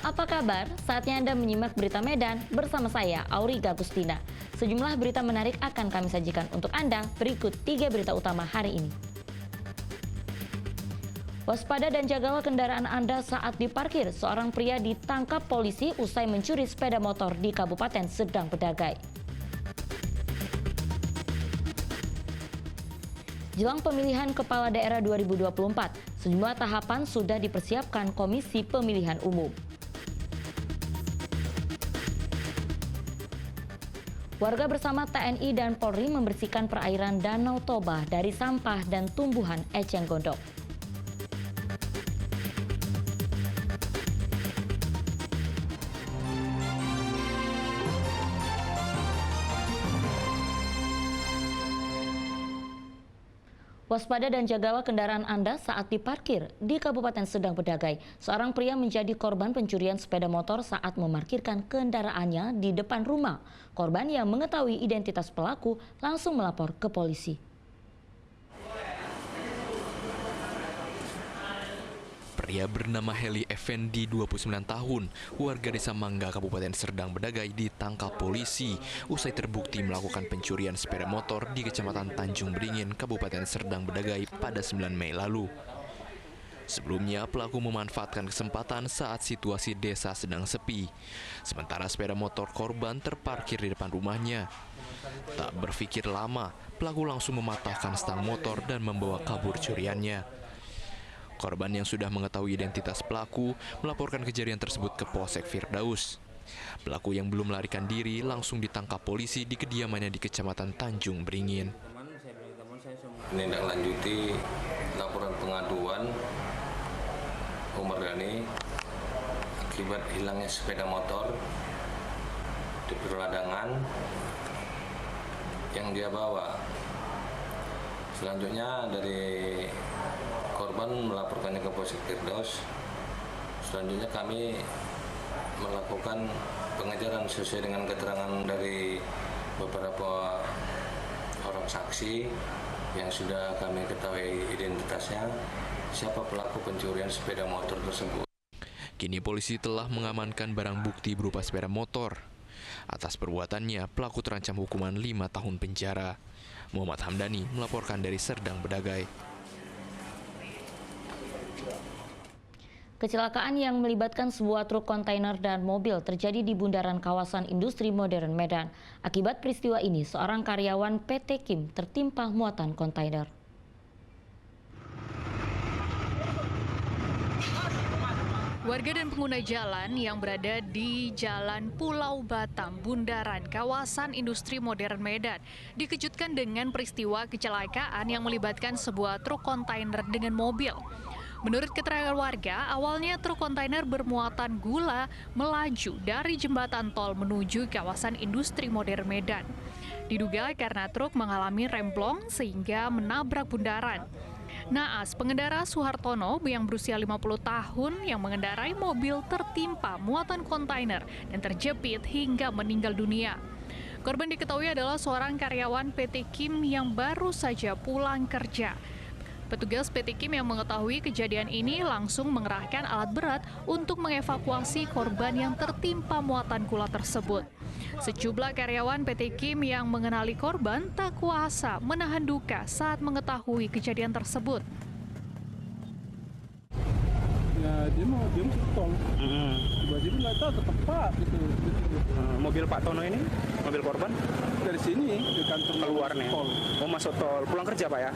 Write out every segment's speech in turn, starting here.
Apa kabar? Saatnya Anda menyimak berita Medan bersama saya, Auriga Agustina. Sejumlah berita menarik akan kami sajikan untuk Anda. Berikut 3 berita utama hari ini. Waspada dan jagalah kendaraan Anda saat diparkir. Seorang pria ditangkap polisi usai mencuri sepeda motor di Kabupaten Serdang Bedagai. Jelang pemilihan kepala daerah 2024, sejumlah tahapan sudah dipersiapkan Komisi Pemilihan Umum. Warga bersama TNI dan Polri membersihkan perairan Danau Toba dari sampah dan tumbuhan eceng gondok. Waspada dan jagalah kendaraan Anda saat diparkir di Kabupaten Serdang Bedagai. Seorang pria menjadi korban pencurian sepeda motor saat memarkirkan kendaraannya di depan rumah. Korban yang mengetahui identitas pelaku langsung melapor ke polisi. Pria bernama Heli Effendi, 29 tahun, warga desa Mangga, Kabupaten Serdang Bedagai ditangkap polisi usai terbukti melakukan pencurian sepeda motor di Kecamatan Tanjung Beringin, Kabupaten Serdang Bedagai pada 9 Mei lalu. Sebelumnya, pelaku memanfaatkan kesempatan saat situasi desa sedang sepi. Sementara sepeda motor korban terparkir di depan rumahnya. Tak berpikir lama, pelaku langsung mematahkan stang motor dan membawa kabur curiannya. Korban yang sudah mengetahui identitas pelaku melaporkan kejadian tersebut ke Polsek Firdaus. Pelaku yang belum melarikan diri langsung ditangkap polisi di kediamannya di Kecamatan Tanjung Beringin. Menindaklanjuti laporan pengaduan Umar Dhani akibat hilangnya sepeda motor di perladangan yang dia bawa. Selanjutnya dari korban melaporkannya ke Polsek Firdaus. Selanjutnya kami melakukan pengejaran sesuai dengan keterangan dari beberapa orang saksi yang sudah kami ketahui identitasnya, siapa pelaku pencurian sepeda motor tersebut. Kini polisi telah mengamankan barang bukti berupa sepeda motor. Atas perbuatannya, pelaku terancam hukuman 5 tahun penjara. Muhammad Hamdani melaporkan dari Serdang Bedagai. Kecelakaan yang melibatkan sebuah truk kontainer dan mobil terjadi di bundaran kawasan industri modern Medan. Akibat peristiwa ini, seorang karyawan PT Kim tertimpa muatan kontainer. Warga dan pengguna jalan yang berada di Jalan Pulau Batam, bundaran kawasan industri modern Medan, dikejutkan dengan peristiwa kecelakaan yang melibatkan sebuah truk kontainer dengan mobil. Menurut keterangan warga, awalnya truk kontainer bermuatan gula melaju dari jembatan tol menuju kawasan industri modern Medan. Diduga karena truk mengalami remblong sehingga menabrak bundaran. Naas, pengendara Suhartono yang berusia 50 tahun yang mengendarai mobil tertimpa muatan kontainer dan terjepit hingga meninggal dunia. Korban diketahui adalah seorang karyawan PT Kim yang baru saja pulang kerja. Petugas PT Kim yang mengetahui kejadian ini langsung mengerahkan alat berat untuk mengevakuasi korban yang tertimpa muatan gula tersebut. Sejumlah karyawan PT Kim yang mengenali korban tak kuasa menahan duka saat mengetahui kejadian tersebut. Ya dia mau tol, tiba-tiba nggak tahu tepat gitu. Mobil Pak Tono ini, mobil korban Dari sini di kantor keluar nih. tol. Oh, masuk tol, pulang kerja Pak ya?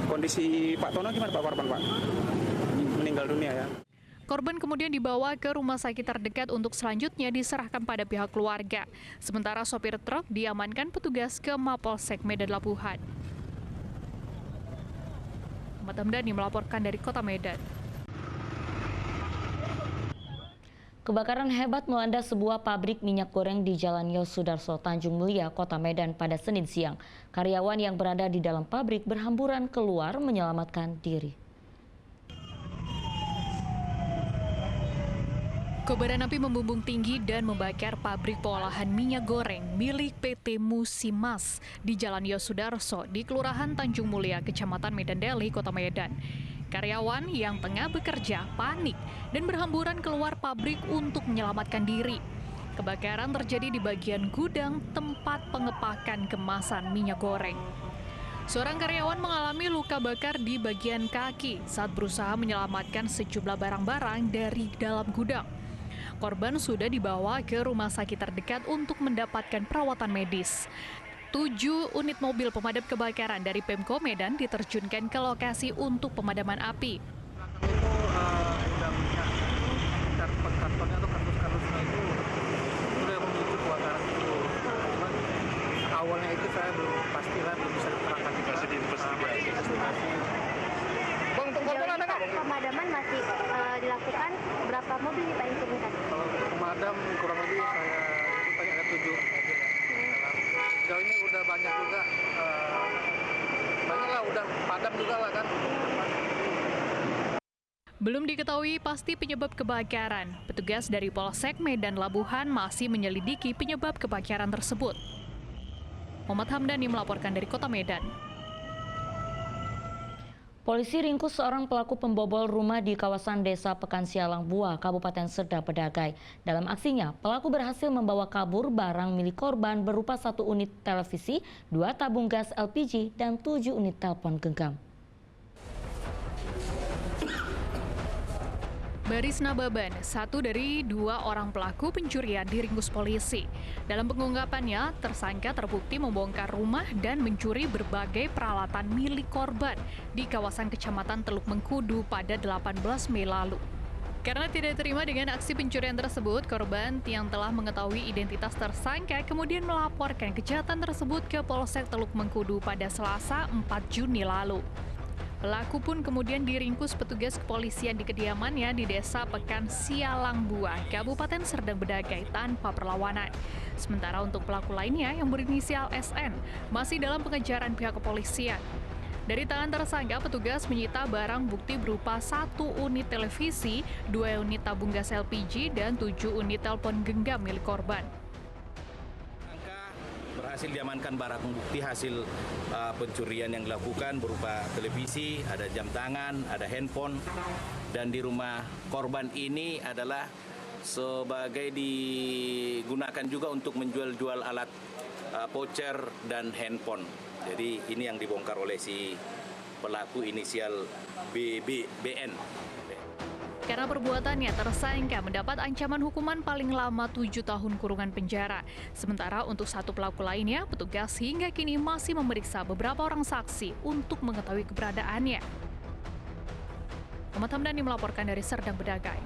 Kondisi Pak Tono gimana Pak korban Pak? Meninggal dunia ya? Korban kemudian dibawa ke rumah sakit terdekat untuk selanjutnya diserahkan pada pihak keluarga. Sementara sopir truk diamankan petugas ke Mapolsek Medan Labuhan. Muhammad Hamdani melaporkan dari Kota Medan. Kebakaran hebat melanda sebuah pabrik minyak goreng di Jalan Yosudarso, Tanjung Mulia, Kota Medan pada Senin siang. Karyawan yang berada di dalam pabrik berhamburan keluar menyelamatkan diri. Kobaran api membumbung tinggi dan membakar pabrik pengolahan minyak goreng milik PT Musimas di Jalan Yosudarso di Kelurahan Tanjung Mulia, Kecamatan Medan Deli, Kota Medan. Karyawan yang tengah bekerja panik dan berhamburan keluar pabrik untuk menyelamatkan diri. Kebakaran terjadi di bagian gudang tempat pengepakan kemasan minyak goreng. Seorang karyawan mengalami luka bakar di bagian kaki saat berusaha menyelamatkan sejumlah barang-barang dari dalam gudang. Korban sudah dibawa ke rumah sakit terdekat untuk mendapatkan perawatan medis. 7 unit mobil pemadam kebakaran dari Pemko Medan diterjunkan ke lokasi untuk pemadaman api. Itu udah punya karton-kartonnya atau kardus-kardusnya itu udah menuju kebakaran itu. Cuman awalnya itu saya belum pastilah, belum bisa diterangkan juga. Masih diinvestigasi. Bang, untuk korban ada nggak? Pemadaman masih dilakukan. Berapa mobil nih Pak yang ditemukan? Kalau untuk pemadam kurang lebih saya itu tanya ada 7 mobil ya. Sejauh ini udah banyak juga, banyak lah, udah padam juga lah kan. Belum diketahui pasti penyebab kebakaran. Petugas dari Polsek Medan Labuhan masih menyelidiki penyebab kebakaran tersebut. Muhammad Hamdani melaporkan dari Kota Medan. Polisi ringkus seorang pelaku pembobol rumah di kawasan Desa Pekansialang Buah, Kabupaten Serdang Bedagai. Dalam aksinya, pelaku berhasil membawa kabur barang milik korban berupa 1 unit televisi, 2 tabung gas LPG, dan 7 unit telepon genggam. Baris Nababan, 1 dari 2 orang pelaku pencurian diringkus polisi. Dalam pengungkapannya, tersangka terbukti membongkar rumah dan mencuri berbagai peralatan milik korban di kawasan Kecamatan Teluk Mengkudu pada 18 Mei lalu. Karena tidak terima dengan aksi pencurian tersebut, korban yang telah mengetahui identitas tersangka kemudian melaporkan kejahatan tersebut ke Polsek Teluk Mengkudu pada Selasa 4 Juni lalu. Pelaku pun kemudian diringkus petugas kepolisian di kediamannya di Desa Pekansialang Buah, Kabupaten Serdang Bedagai tanpa perlawanan. Sementara untuk pelaku lainnya yang berinisial SN masih dalam pengejaran pihak kepolisian. Dari tangan tersangka, petugas menyita barang bukti berupa 1 unit televisi, 2 unit tabung gas LPG, dan 7 unit telepon genggam milik korban. Berhasil diamankan barang bukti hasil pencurian yang dilakukan berupa televisi, ada jam tangan, ada handphone, dan di rumah korban ini adalah sebagai digunakan juga untuk menjual-jual alat voucher dan handphone. Jadi ini yang dibongkar oleh si pelaku inisial BN. Karena perbuatannya, tersangka mendapat ancaman hukuman paling lama 7 tahun kurungan penjara. Sementara untuk 1 pelaku lainnya, petugas hingga kini masih memeriksa beberapa orang saksi untuk mengetahui keberadaannya. Muhammad Hamdani melaporkan dari Serdang Bedagai.